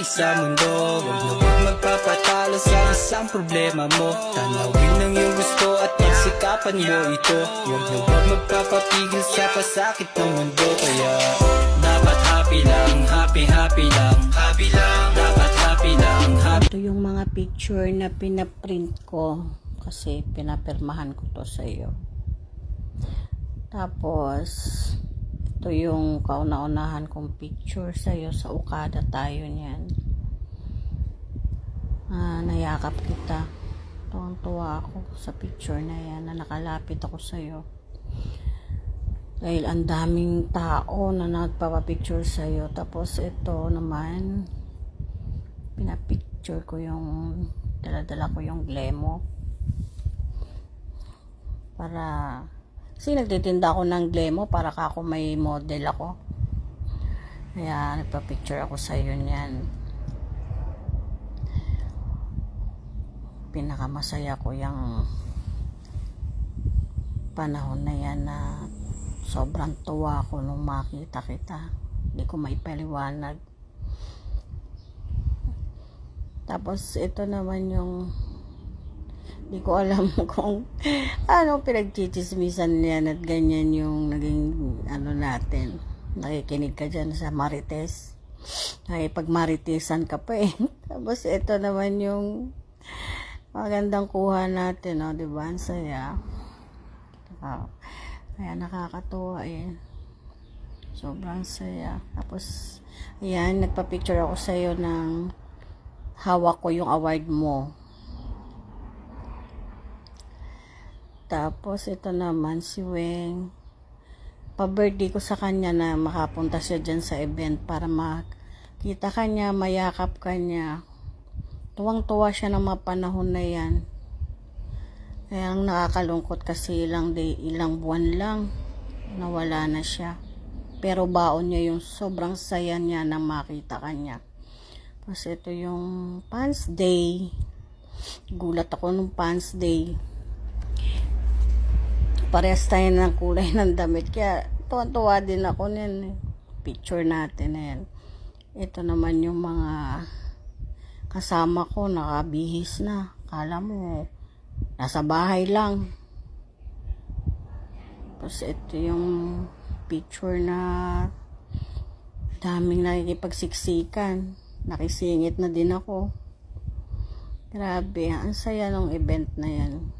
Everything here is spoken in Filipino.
sa mundo. Huwag na huwag magpapatalo sa isang problema mo. Tanawin ang iyong gusto at pagsikapan mo ito. Huwag na huwag magpapapigil sa pasakit ng mundo. Kaya dapat happy lang, happy lang, happy lang. Dapat happy lang, happy. Ito yung mga picture na pinaprint ko kasi pinapirmahan ko to sa iyo. Tapos ito yung kauna-unahan kong picture sa iyo, sa Okada tayo niyan. Nayakap kita. Tuwang-tuwa ako sa picture na yan, na nakalapit ako sa iyo. Dahil ang daming tao na nagpapapicture sa iyo. Tapos ito naman, pinapicture ko yung dala-dala ko yung Glemo. Kasi nagtitinda ako ng Glemo para ako may model ako. Kaya nagpa-picture ako sa iyo niyan. Pinakamasaya ko yung panahon na yan na sobrang tuwa ko nung makita kita. Hindi ko maipaliwanag. Tapos ito naman yung hindi ko alam kung ano pinagchichismisan yan at ganyan yung naging natin. Nakikinig ka dyan sa Marites. Pag Maritesan ka pa eh. Tapos ito naman yung magandang kuha natin, diba? Ang saya. Kaya nakakatuwa eh. Sobrang saya. Tapos ayan, nagpa-picture ako sa iyo ng hawak ko yung award mo. Tapos ito naman si Weng, pa-birthday ko sa kanya na makapunta siya dyan sa event para makita kanya, mayakap kanya. Tuwang-tuwa siya ng mga panahon na yan. Kaya ang nakakalungkot kasi ilang buwan lang nawala na siya. Pero baon niya yung sobrang saya niya na makita kanya. Tapos ito yung Pants Day. Gulat ako nung Pants Day. Parehas tayo ng kulay ng damit. Kaya tuwa-tuwa din ako niyan. Picture natin na yan. Ito naman yung mga kasama ko. Nakabihis na. Kala mo, nasa bahay lang. Tapos ito yung picture na daming nakikipagsiksikan. Nakisingit na din ako. Grabe, ang saya ng event na yan.